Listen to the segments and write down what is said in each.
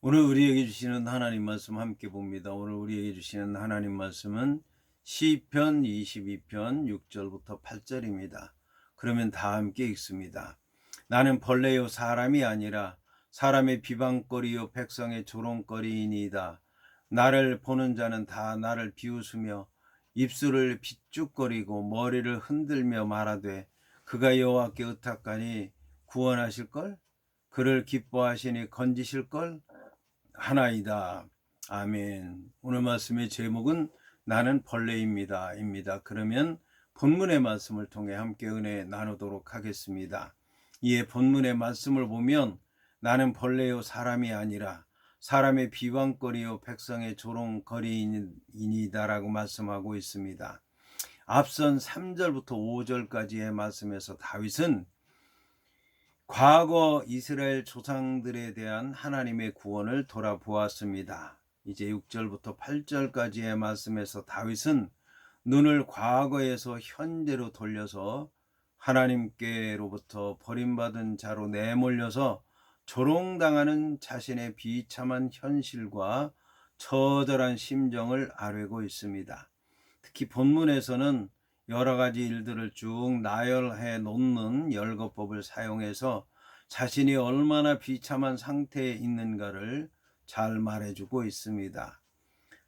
오늘 우리에게 주시는 하나님 말씀 함께 봅니다. 오늘 우리에게 주시는 하나님 말씀은 시편 22편 6절부터 8절입니다. 그러면 다 함께 읽습니다. 나는 벌레요 사람이 아니라 사람의 비방거리요 백성의 조롱거리이니이다. 나를 보는 자는 다 나를 비웃으며 입술을 비죽거리고 머리를 흔들며 말하되 그가 여호와께 의탁하니 구원하실걸? 그를 기뻐하시니 건지실걸? 하나이다. 아멘. 오늘 말씀의 제목은 나는 벌레입니다. 그러면 본문의 말씀을 통해 함께 은혜 나누도록 하겠습니다. 이에 본문의 말씀을 보면 나는 벌레요 사람이 아니라 사람의 비방거리요 백성의 조롱거리이니다라고 말씀하고 있습니다. 앞선 3절부터 5절까지의 말씀에서 다윗은 과거 이스라엘 조상들에 대한 하나님의 구원을 돌아보았습니다. 이제 6절부터 8절까지의 말씀에서 다윗은 눈을 과거에서 현재로 돌려서 하나님께로부터 버림받은 자로 내몰려서 조롱당하는 자신의 비참한 현실과 처절한 심정을 아뢰고 있습니다. 특히 본문에서는 여러 가지 일들을 쭉 나열해 놓는 열거법을 사용해서 자신이 얼마나 비참한 상태에 있는가를 잘 말해주고 있습니다.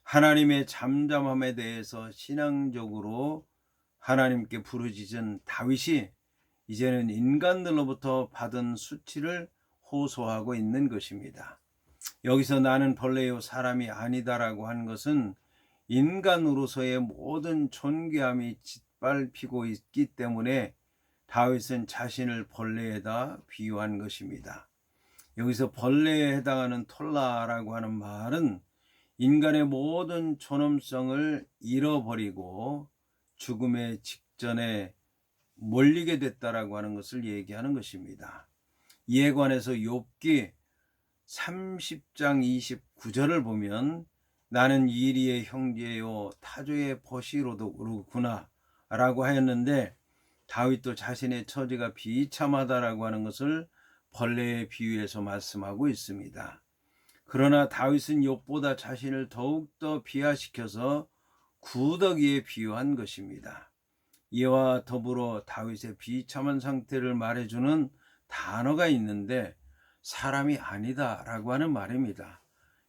하나님의 잠잠함에 대해서 신앙적으로 하나님께 부르짖은 다윗이 이제는 인간들로부터 받은 수치를 호소하고 있는 것입니다. 여기서 나는 벌레요 사람이 아니다라고 한 것은 인간으로서의 모든 존귀함이 짓밟히고 있기 때문에 다윗은 자신을 벌레에다 비유한 것입니다. 여기서 벌레에 해당하는 톨라라고 하는 말은 인간의 모든 존엄성을 잃어버리고 죽음의 직전에 몰리게 됐다라고 하는 것을 얘기하는 것입니다. 이에 관해서 욥기 30장 29절을 보면 나는 이리의 형제요 타조의 버시로구나 라고 하였는데 다윗도 자신의 처지가 비참하다라고 하는 것을 벌레에 비유해서 말씀하고 있습니다. 그러나 다윗은 욥보다 자신을 더욱더 비하시켜서 구더기에 비유한 것입니다. 이와 더불어 다윗의 비참한 상태를 말해주는 단어가 있는데 사람이 아니다 라고 하는 말입니다.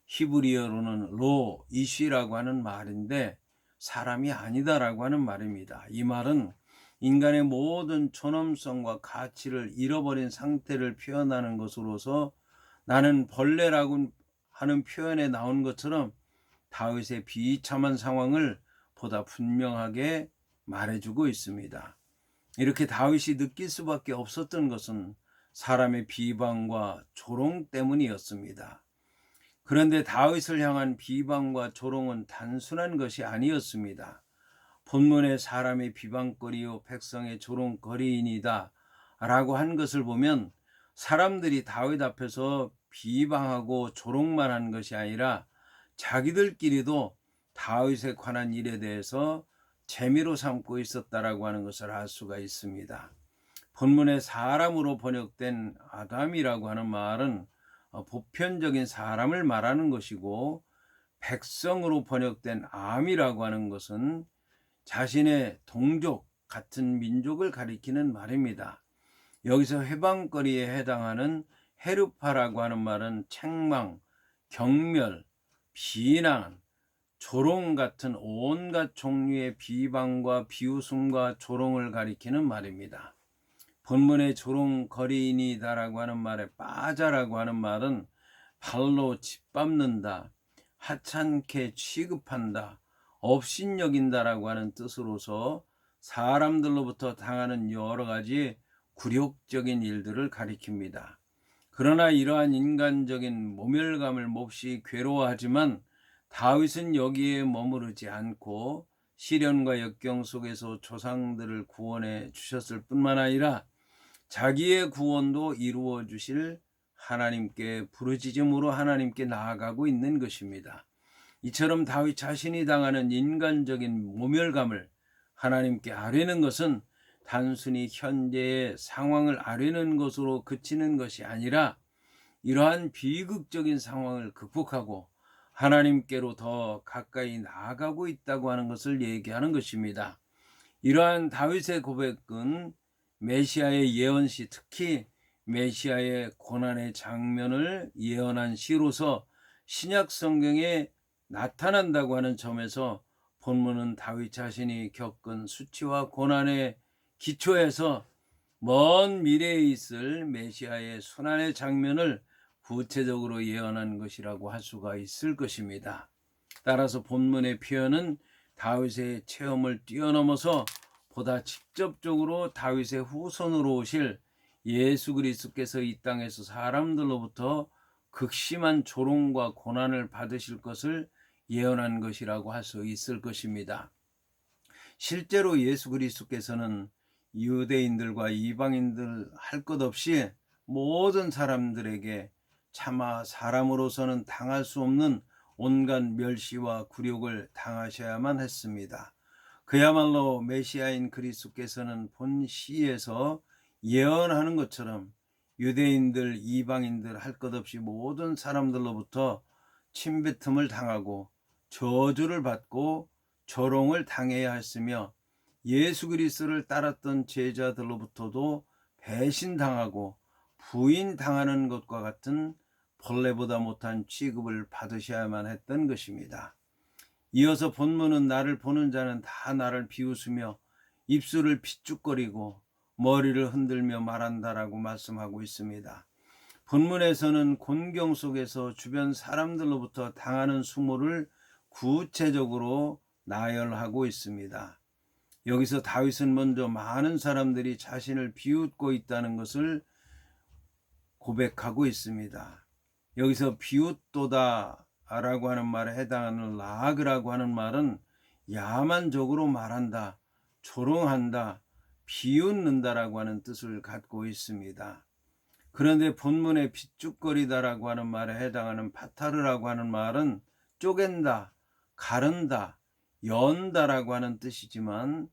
히브리어로는 로 이쉬라고 하는 말인데 사람이 아니다라고 하는 말입니다. 이 말은 인간의 모든 존엄성과 가치를 잃어버린 상태를 표현하는 것으로서 나는 벌레라고 하는 표현에 나온 것처럼 다윗의 비참한 상황을 보다 분명하게 말해주고 있습니다. 이렇게 다윗이 느낄 수밖에 없었던 것은 사람의 비방과 조롱 때문이었습니다. 그런데 다윗을 향한 비방과 조롱은 단순한 것이 아니었습니다. 본문에 사람의 비방거리요 백성의 조롱거리이니다 라고 한 것을 보면 사람들이 다윗 앞에서 비방하고 조롱만 한 것이 아니라 자기들끼리도 다윗에 관한 일에 대해서 재미로 삼고 있었다라고 하는 것을 알 수가 있습니다. 본문에 사람으로 번역된 아담이라고 하는 말은 보편적인 사람을 말하는 것이고 백성으로 번역된 암이라고 하는 것은 자신의 동족 같은 민족을 가리키는 말입니다. 여기서 회방거리에 해당하는 헤르파라고 하는 말은 책망, 경멸, 비난, 조롱 같은 온갖 종류의 비방과 비웃음과 조롱을 가리키는 말입니다. 본문의 조롱거리이니다라고 하는 말에 빠자라고 하는 말은 발로 짓밟는다, 하찮게 취급한다, 업신여긴다라고 하는 뜻으로서 사람들로부터 당하는 여러 가지 굴욕적인 일들을 가리킵니다. 그러나 이러한 인간적인 모멸감을 몹시 괴로워하지만 다윗은 여기에 머무르지 않고 시련과 역경 속에서 조상들을 구원해 주셨을 뿐만 아니라 자기의 구원도 이루어 주실 하나님께 부르짖음으로 하나님께 나아가고 있는 것입니다. 이처럼 다윗 자신이 당하는 인간적인 모멸감을 하나님께 아뢰는 것은 단순히 현재의 상황을 아뢰는 것으로 그치는 것이 아니라 이러한 비극적인 상황을 극복하고 하나님께로 더 가까이 나아가고 있다고 하는 것을 얘기하는 것입니다. 이러한 다윗의 고백은 메시아의 예언시, 특히 메시아의 고난의 장면을 예언한 시로서 신약 성경에 나타난다고 하는 점에서 본문은 다윗 자신이 겪은 수치와 고난의 기초에서 먼 미래에 있을 메시아의 순환의 장면을 구체적으로 예언한 것이라고 할 수가 있을 것입니다. 따라서 본문의 표현은 다윗의 체험을 뛰어넘어서 보다 직접적으로 다윗의 후손으로 오실 예수 그리스도께서 이 땅에서 사람들로부터 극심한 조롱과 고난을 받으실 것을 예언한 것이라고 할 수 있을 것입니다. 실제로 예수 그리스도께서는 유대인들과 이방인들 할 것 없이 모든 사람들에게 차마 사람으로서는 당할 수 없는 온갖 멸시와 굴욕을 당하셔야만 했습니다. 그야말로 메시아인 그리스도께서는 본 시에서 예언하는 것처럼 유대인들, 이방인들 할 것 없이 모든 사람들로부터 침뱉음을 당하고 저주를 받고 조롱을 당해야 했으며 예수 그리스도를 따랐던 제자들로부터도 배신당하고 부인당하는 것과 같은 벌레보다 못한 취급을 받으셔야만 했던 것입니다. 이어서 본문은 나를 보는 자는 다 나를 비웃으며 입술을 비죽거리고 머리를 흔들며 말한다라고 말씀하고 있습니다. 본문에서는 곤경 속에서 주변 사람들로부터 당하는 수모를 구체적으로 나열하고 있습니다. 여기서 다윗은 먼저 많은 사람들이 자신을 비웃고 있다는 것을 고백하고 있습니다. 여기서 비웃도다 라고 하는 말에 해당하는 라그라고 하는 말은 야만적으로 말한다, 조롱한다, 비웃는다라고 하는 뜻을 갖고 있습니다. 그런데 본문에 비죽거리다라고 하는 말에 해당하는 파타르라고 하는 말은 쪼갠다, 가른다, 연다라고 하는 뜻이지만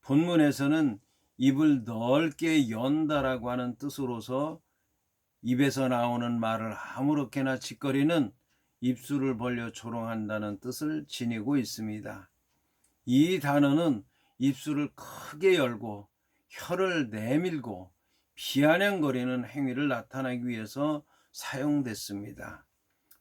본문에서는 입을 넓게 연다라고 하는 뜻으로서 입에서 나오는 말을 아무렇게나 짓거리는, 입술을 벌려 조롱한다는 뜻을 지니고 있습니다. 이 단어는 입술을 크게 열고 혀를 내밀고 비아냥거리는 행위를 나타내기 위해서 사용됐습니다.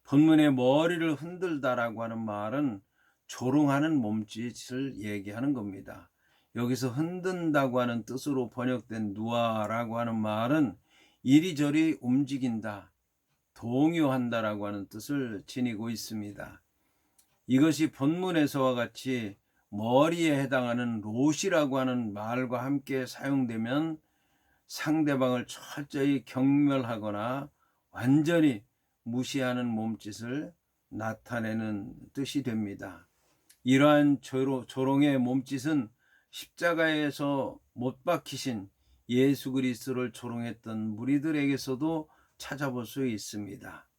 본문의 머리를 흔들다라고 하는 말은 조롱하는 몸짓을 얘기하는 겁니다. 여기서 흔든다고 하는 뜻으로 번역된 누아라고 하는 말은 이리저리 움직인다, 동요한다라고 하는 뜻을 지니고 있습니다. 이것이 본문에서와 같이 머리에 해당하는 롯이라고 하는 말과 함께 사용되면 상대방을 철저히 경멸하거나 완전히 무시하는 몸짓을 나타내는 뜻이 됩니다. 이러한 조롱의 몸짓은 십자가에서 못 박히신 예수 그리스도를 조롱했던 무리들에게서도 찾아볼 수 있습니다.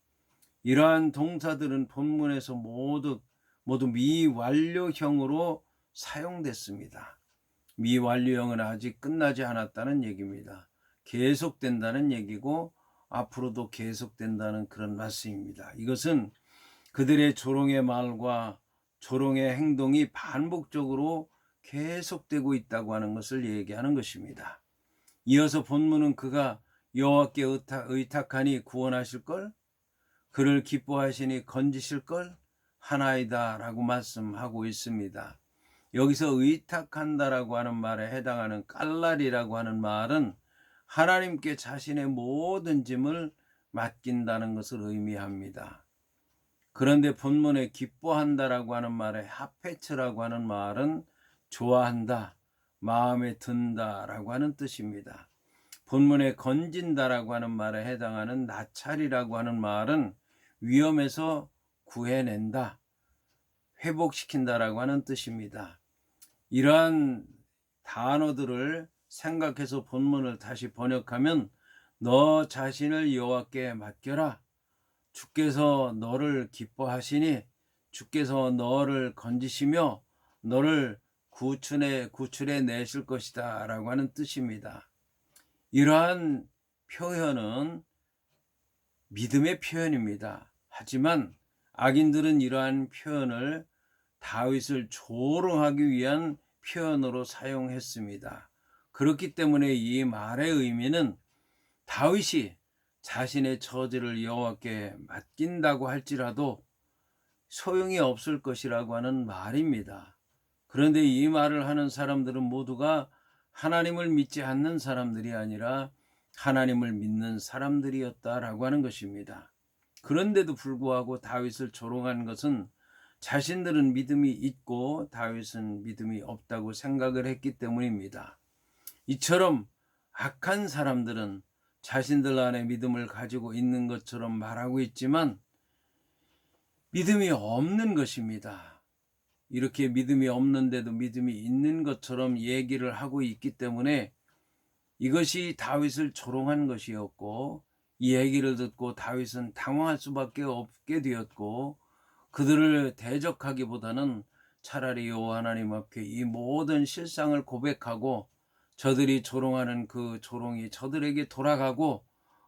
이러한 동사들은 본문에서 모두 미완료형으로 사용됐습니다. 미완료형은 아직 끝나지 않았다는 얘기입니다. 계속된다는 얘기고 앞으로도 계속된다는 그런 말씀입니다. 이것은 그들의 조롱의 말과 조롱의 행동이 반복적으로 계속되고 있다고 하는 것을 얘기하는 것입니다. 이어서 본문은 그가 여호와께 의탁하니 구원하실걸, 그를 기뻐하시니 건지실걸 하나이다 라고 말씀하고 있습니다. 여기서 의탁한다라고 하는 말에 해당하는 깔랄이라고 하는 말은 하나님께 자신의 모든 짐을 맡긴다는 것을 의미합니다. 그런데 본문에 기뻐한다라고 하는 말에 하페츠라고 하는 말은 좋아한다, 마음에 든다라고 하는 뜻입니다. 본문에 건진다라고 하는 말에 해당하는 나찰이라고 하는 말은 위험에서 구해낸다, 회복시킨다라고 하는 뜻입니다. 이러한 단어들을 생각해서 본문을 다시 번역하면 너 자신을 여호와께 맡겨라, 주께서 너를 기뻐하시니 주께서 너를 건지시며 너를 구출해 내실 것이다 라고 하는 뜻입니다. 이러한 표현은 믿음의 표현입니다. 하지만 악인들은 이러한 표현을 다윗을 조롱하기 위한 표현으로 사용했습니다. 그렇기 때문에 이 말의 의미는 다윗이 자신의 처지를 여호와께 맡긴다고 할지라도 소용이 없을 것이라고 하는 말입니다. 그런데 이 말을 하는 사람들은 모두가 하나님을 믿지 않는 사람들이 아니라 하나님을 믿는 사람들이었다라고 하는 것입니다. 그런데도 불구하고 다윗을 조롱한 것은 자신들은 믿음이 있고 다윗은 믿음이 없다고 생각을 했기 때문입니다. 이처럼 악한 사람들은 자신들 안에 믿음을 가지고 있는 것처럼 말하고 있지만 믿음이 없는 것입니다. 이렇게 믿음이 없는데도 믿음이 있는 것처럼 얘기를 하고 있기 때문에 이것이 다윗을 조롱한 것이었고, 이 얘기를 듣고 다윗은 당황할 수밖에 없게 되었고, 그들을 대적하기보다는 차라리 여호와 하나님 앞에 이 모든 실상을 고백하고 저들이 조롱하는 그 조롱이 저들에게 돌아가고,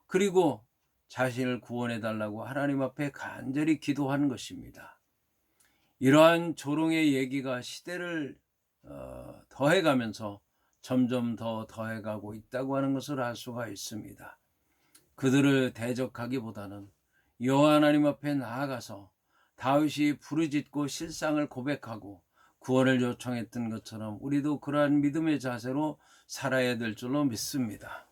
그리고 자신을 구원해 달라고 하나님 앞에 간절히 기도하는 것입니다. 이러한 조롱의 얘기가 시대를 더해가면서 점점 더 더해가고 있다고 하는 것을 알 수가 있습니다. 그들을 대적하기보다는 여호와 하나님 앞에 나아가서 다윗이 부르짖고 실상을 고백하고 구원을 요청했던 것처럼 우리도 그러한 믿음의 자세로 살아야 될 줄로 믿습니다.